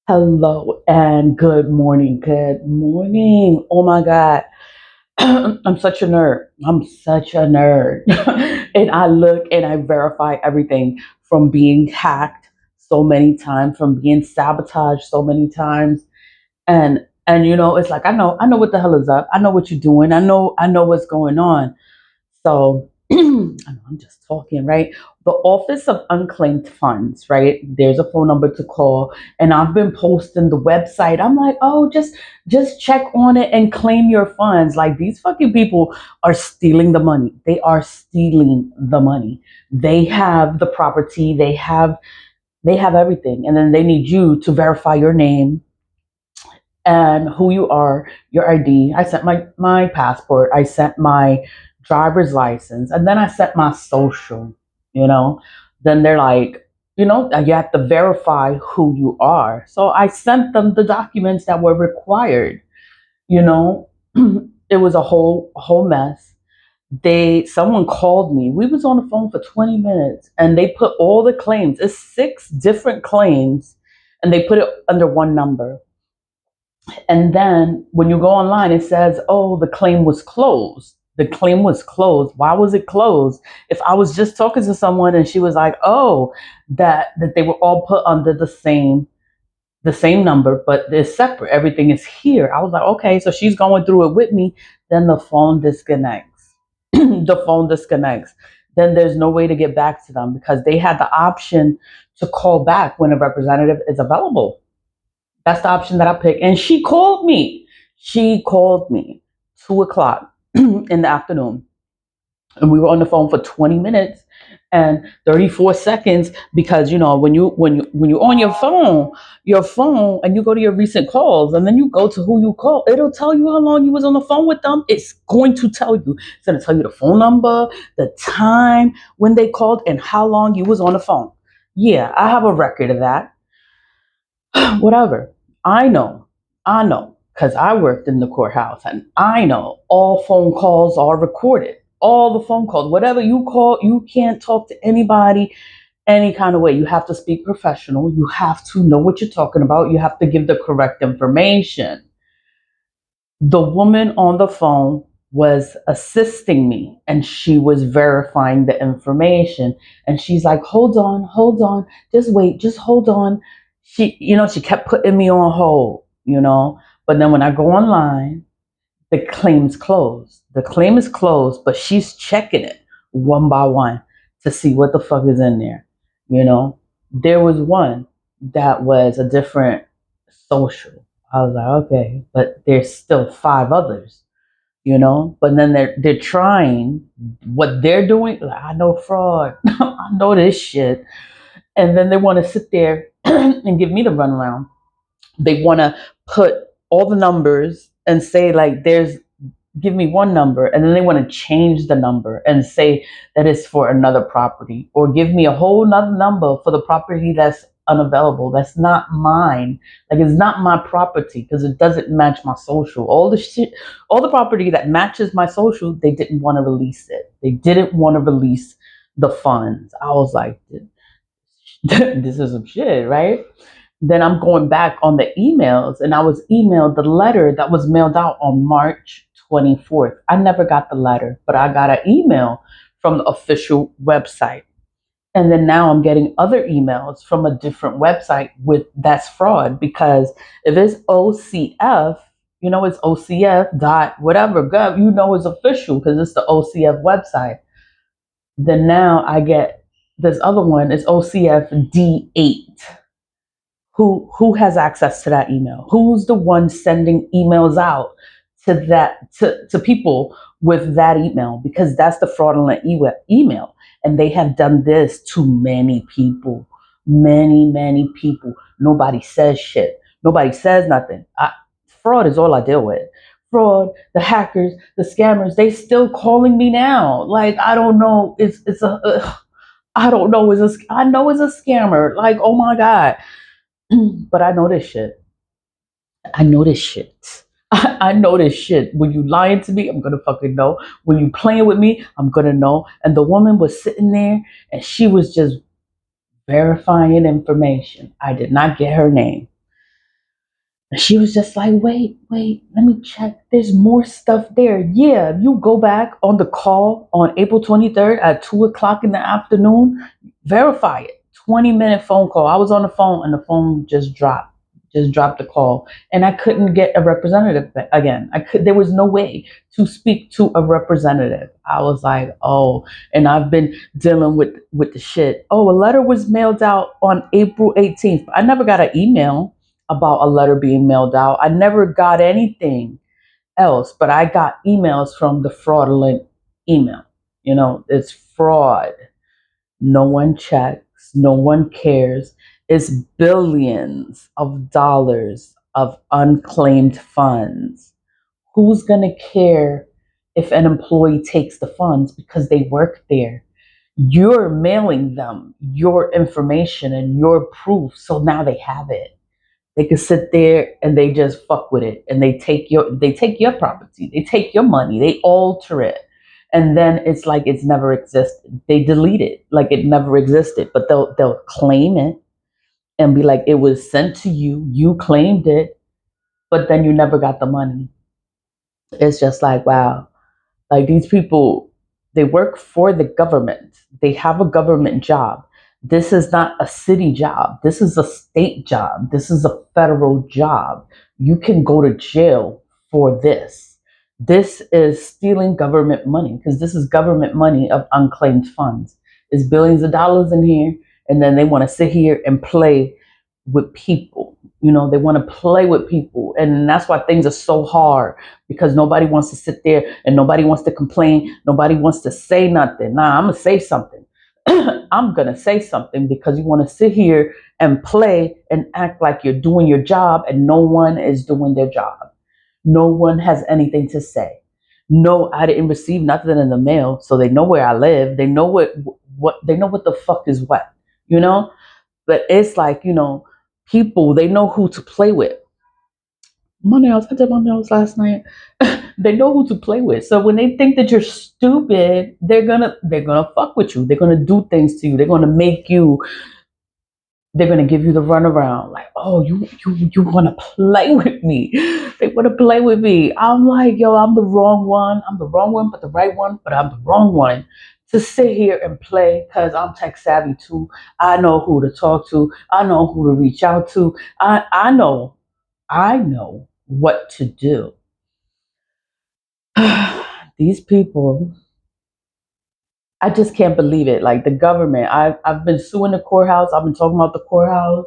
Hello and good morning. Good morning. Oh my God. I'm such a nerd. I'm such a nerd. And I look and I verify everything from being hacked so many times, from being sabotaged so many times. And it's like I know what the hell is up. I know what you're doing. I know what's going on. So I'm just talking, right? The Office of Unclaimed Funds, right? There's a phone number to call, and I've been posting the website. I'm like, oh, just check on it and claim your funds. Like these fucking people are stealing the money. They are stealing the money. They have the property. They have everything, and then they need you to verify your name and who you are, your ID. I sent my passport. I sent my driver's license, and then I sent my social. You know, then they're like, you have to verify who you are. So I sent them the documents that were required. You know, it was a whole mess. Someone called me. We was on the phone for 20 minutes, and they put all the claims. It's six different claims, and they put it under one number. And then when you go online, it says, oh, the claim was closed. The claim was closed. Why was it closed? If I was just talking to someone and she was like, oh, that they were all put under the same number, but they're separate. Everything is here. I was like, okay, so she's going through it with me. Then the phone disconnects. The phone disconnects. Then there's no way to get back to them because they had the option to call back when a representative is available. That's the option that I picked. And she called me. She called me 2 o'clock in the afternoon. And we were on the phone for 20 minutes and 34 seconds because when you on your phone and you go to your recent calls and then you go to who you call, it'll tell you how long you was on the phone with them. It's going to tell you. It's going to tell you the phone number, the time when they called, and how long you was on the phone. Yeah, I have a record of that. Whatever. I know, because I worked in the courthouse and I know all phone calls are recorded. All the phone calls, whatever you call, you can't talk to anybody any kind of way. You have to speak professional. You have to know what you're talking about. You have to give the correct information. The woman on the phone was assisting me and she was verifying the information. And she's like, hold on, just wait, just hold on. She kept putting me on hold. But then when I go online, the claim's closed. The claim is closed, but she's checking it one by one to see what the fuck is in there. You know, there was one that was a different social. I was like, okay, but there's still five others. But then they're trying what they're doing. Like, I know fraud. I know this shit. And then they want to sit there and give me the runaround. They want to put all the numbers and say like there's give me one number, and then they want to change the number and say that it's for another property, or give me a whole nother number for the property that's unavailable, that's not mine. Like it's not my property because it doesn't match my social. All the property that matches my social, they didn't want to release it. They didn't want to release the funds. I was like, this is some shit, right? Then I'm going back on the emails, and I was emailed the letter that was mailed out on March 24th. I never got the letter, but I got an email from the official website. And then now I'm getting other emails from a different website with that's fraud, because if it's OCF, it's OCF dot whatever gov, it's official because it's the OCF website. Then now I get this other one is OCF D8. Who has access to that email? Who's the one sending emails out to people with that email? Because that's the fraudulent email. And they have done this to many people. Many people. Nobody says shit. Nobody says nothing. Fraud is all I deal with. Fraud, the hackers, the scammers, they still calling me now. Like, I don't know. I don't know. I know it's a scammer. Like, oh my God. But I know this shit. I know this shit. I know this shit. When you lying to me, I'm gonna fucking know. When you playing with me, I'm gonna know. And the woman was sitting there and she was just verifying information. I did not get her name. And she was just like, wait, let me check. There's more stuff there. Yeah, you go back on the call on April 23rd at 2 o'clock in the afternoon, verify it. 20-minute phone call. I was on the phone and the phone just dropped the call. And I couldn't get a representative again. There was no way to speak to a representative. I was like, oh, and I've been dealing with the shit. Oh, a letter was mailed out on April 18th. I never got an email about a letter being mailed out. I never got anything else, but I got emails from the fraudulent email. It's fraud. No one checks, no one cares. It's billions of dollars of unclaimed funds. Who's going to care if an employee takes the funds because they work there? You're mailing them your information and your proof, so now they have it. They can sit there and they just fuck with it, and they take your property, they take your money, they alter it, and then it's like it's never existed. They delete it like it never existed, but they'll claim it and be like it was sent to you, you claimed it, but then you never got the money. It's just like, wow. Like, these people, they work for the government. They have a government job. This is not a city job. This is a state job. This is a federal job. You can go to jail for this. This is stealing government money, because this is government money of unclaimed funds. There's billions of dollars in here, and then they want to sit here and play with people. They want to play with people. And that's why things are so hard, because nobody wants to sit there and nobody wants to complain. Nobody wants to say nothing. Nah, I'm going to say something. I'm going to say something, because you want to sit here and play and act like you're doing your job, and no one is doing their job. No one has anything to say. No, I didn't receive nothing in the mail, so they know where I live. They know what they know what the fuck is what, you know? But it's like, people, they know who to play with. My nails, I did my nails last night. They know who to play with. So when they think that you're stupid, they're gonna fuck with you. They're gonna do things to you. They're gonna give you the runaround. Like, oh, you wanna play with me. They wanna play with me. I'm like, yo, I'm the wrong one. I'm the wrong one, but the right one, but I'm the wrong one to sit here and play, because I'm tech savvy too. I know who to talk to. I know who to reach out to. I know what to do. These people, I just can't believe it. Like, the government, I've been suing the courthouse. I've been talking about the courthouse.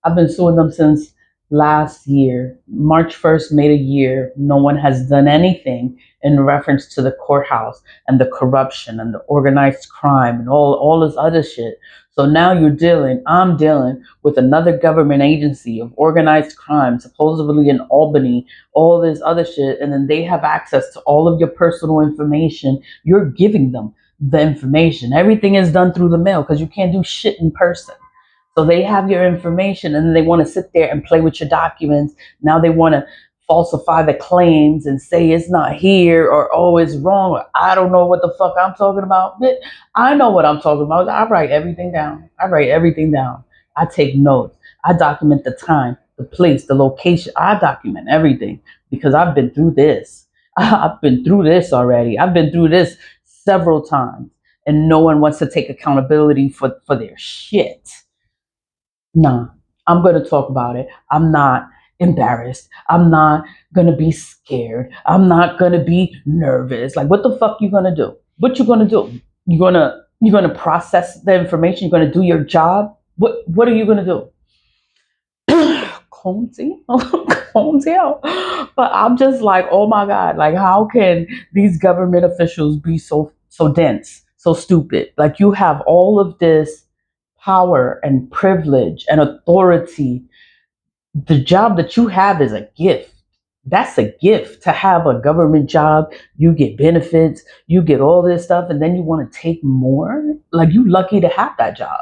I've been suing them since last year. March 1st made a year. No one has done anything in reference to the courthouse and the corruption and the organized crime and all this other shit. So now I'm dealing with another government agency of organized crime, supposedly in Albany, all this other shit. And then they have access to all of your personal information. You're giving them the information. Everything is done through the mail, because you can't do shit in person. So they have your information, and then they want to sit there and play with your documents. Now they want to falsify the claims and say it's not here, or oh, it's wrong, or I don't know what the fuck I'm talking about. But I know what I'm talking about. I write everything down. I take notes. I document the time, the place, the location. I document everything, because I've been through this. I've been through this already. I've been through this several times, and no one wants to take accountability for their shit. Nah, I'm going to talk about it. I'm not embarrassed. I'm not going to be scared. I'm not going to be nervous. Like, what the fuck you going to do? What you going to do? You're going to process the information. You're going to do your job. What are you going to do? Calm down. Calm down. But I'm just like, oh my God, like, how can these government officials be so dense, so stupid? Like, you have all of this power and privilege and authority. The job that you have is a gift. That's a gift, to have a government job. You get benefits, you get all this stuff, and then you want to take more? Like, you lucky to have that job.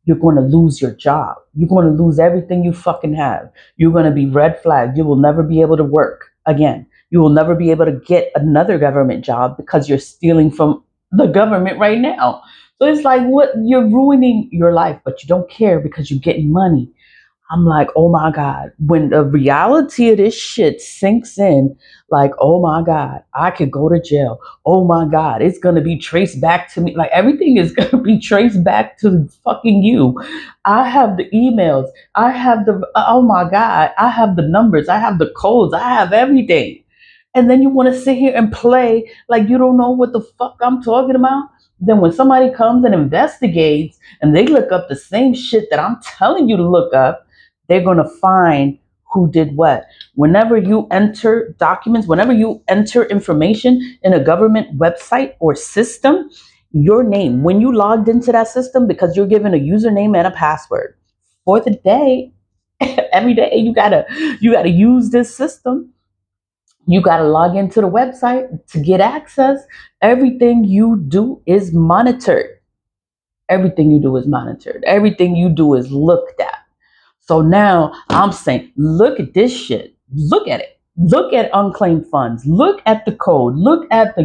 You're going to lose your job. You're going to lose everything you fucking have. You're going to be red flagged. You will never be able to work again. You will never be able to get another government job, because you're stealing from the government right now. So it's like, what? You're ruining your life, but you don't care because you're getting money. I'm like, oh my God. When the reality of this shit sinks in, like, oh my God, I could go to jail. Oh my God, it's gonna be traced back to me. Like everything is gonna be traced back to fucking you. I have the emails. I have the, oh my God, I have the numbers. I have the codes. I have everything. And then you want to sit here and play like you don't know what the fuck I'm talking about. Then when somebody comes and investigates and they look up the same shit that I'm telling you to look up, they're going to find who did what. Whenever you enter documents, whenever you enter information in a government website or system, your name, when you logged into that system, because you're given a username and a password for the day, every day you gotta use this system. You got to log into the website to get access. Everything you do is monitored. Everything you do is monitored. Everything you do is looked at. So now I'm saying, look at this shit. Look at it. Look at unclaimed funds. Look at the code. Look at the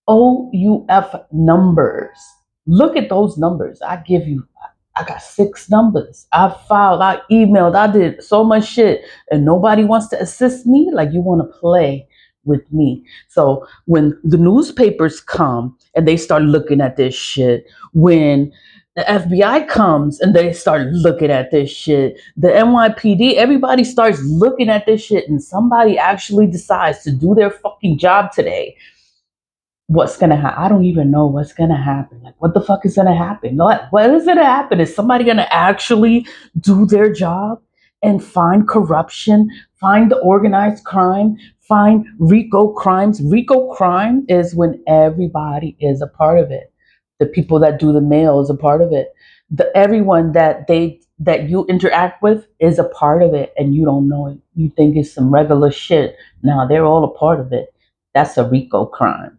OUF numbers. Look at those numbers. I got 6 numbers. I filed, I emailed, I did so much shit, and nobody wants to assist me. Like, you want to play with me. So when the newspapers come and they start looking at this shit, when the FBI comes and they start looking at this shit, the NYPD, everybody starts looking at this shit, and somebody actually decides to do their fucking job today, what's gonna happen? I don't even know what's gonna happen. Like, what the fuck is gonna happen? What is gonna happen? Is somebody gonna actually do their job and find corruption, find the organized crime, find RICO crimes? RICO crime is when everybody is a part of it. The people that do the mail is a part of it. Everyone that you interact with is a part of it, and you don't know it. You think it's some regular shit. Now they're all a part of it. That's a RICO crime.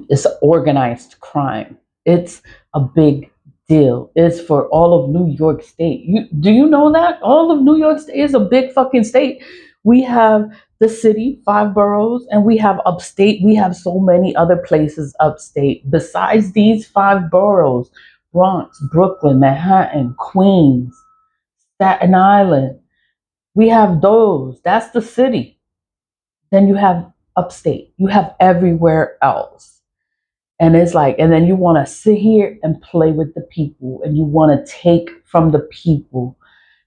It's organized crime. It's a big deal. It's for all of New York State. Do you know that? All of New York State is a big fucking state. We have the city, 5 boroughs, and we have upstate. We have so many other places upstate besides these 5 boroughs: Bronx, Brooklyn, Manhattan, Queens, Staten Island. We have those. That's the city. Then you have upstate. You have everywhere else. And it's like, and then you want to sit here and play with the people, and you want to take from the people,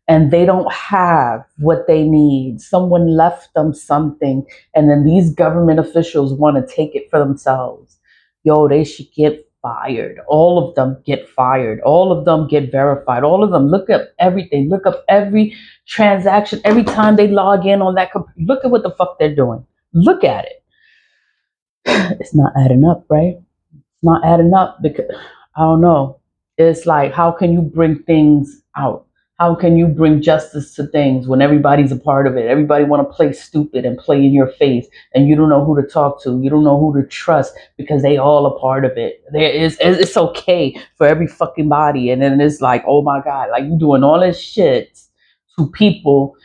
and they don't have what they need. Someone left them something, and then these government officials want to take it for themselves. Yo, they should get fired. All of them get fired. All of them get verified. All of them look up everything. Look up every transaction. Every time they log in on that computer, look at what the fuck they're doing. Look at it. It's not adding up, right? Not adding up, because I don't know. It's like, how can you bring things out? How can you bring justice to things when everybody's a part of it? Everybody want to play stupid and play in your face, and you don't know who to talk to. You don't know who to trust because they all a part of it. It's okay for every fucking body, and then it's like, oh my God, like you doing all this shit to people,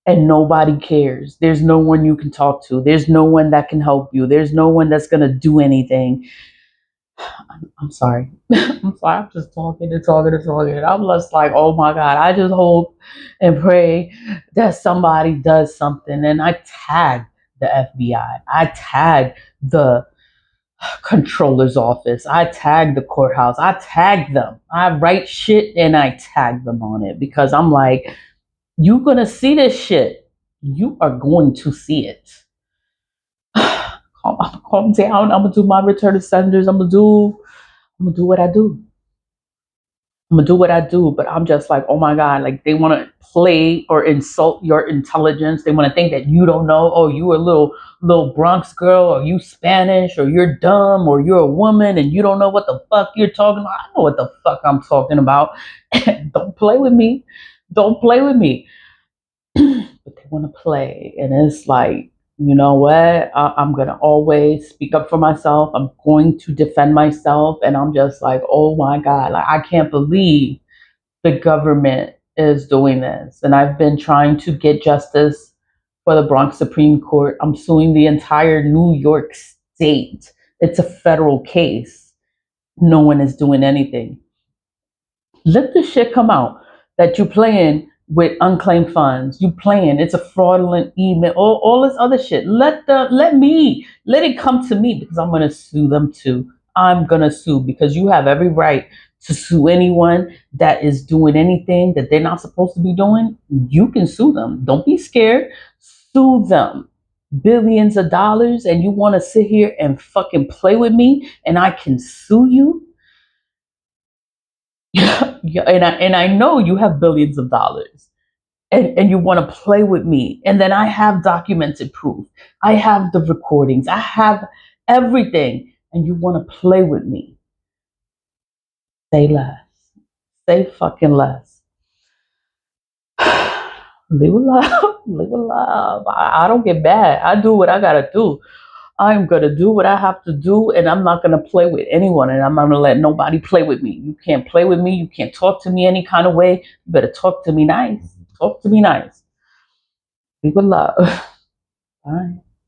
and nobody cares. There's no one you can talk to. There's no one that can help you. There's no one that's gonna do anything. I'm sorry. I'm sorry. I'm just talking and talking and talking. I'm just like, oh my God. I just hope and pray that somebody does something. And I tag the FBI. I tag the controller's office. I tag the courthouse. I tag them. I write shit and I tag them on it, because I'm like, you're going to see this shit. You are going to see it. Calm down. I'm going to do my return to senders. I'm going to do what I do. I'm gonna do what I do, but I'm just like, oh my God, like they want to play or insult your intelligence. They want to think that you don't know. Oh, you a little Bronx girl, or you Spanish, or you're dumb, or you're a woman and you don't know what the fuck you're talking about. I know what the fuck I'm talking about. Don't play with me. Don't play with me. But they want to play, and it's like, you know what? I'm gonna always speak up for myself. I'm going to defend myself, and I'm just like, oh my God, like I can't believe the government is doing this. And I've been trying to get justice for the Bronx Supreme Court. I'm suing the entire New York State. It's a federal case. No one is doing anything. Let this shit come out. that you playing with unclaimed funds. You playing, it's a fraudulent email, all this other shit. Let it come to me because I'm gonna sue them too. I'm gonna sue because you have every right to sue anyone that is doing anything that they're not supposed to be doing. You can sue them. Don't be scared. Sue them. Billions of dollars, and you want to sit here and fucking play with me, and I can sue you. Yeah, and I know you have billions of dollars, and you want to play with me, and then I have documented proof. I have the recordings. I have everything, and you want to play with me. Say less. Say fucking less. Live love. Live love. I don't get mad. I do what I gotta do. I'm gonna do what I have to do, and I'm not gonna play with anyone, and I'm not gonna let nobody play with me. You can't play with me. You can't talk to me any kind of way. You better talk to me nice. Talk to me nice. People love. Bye.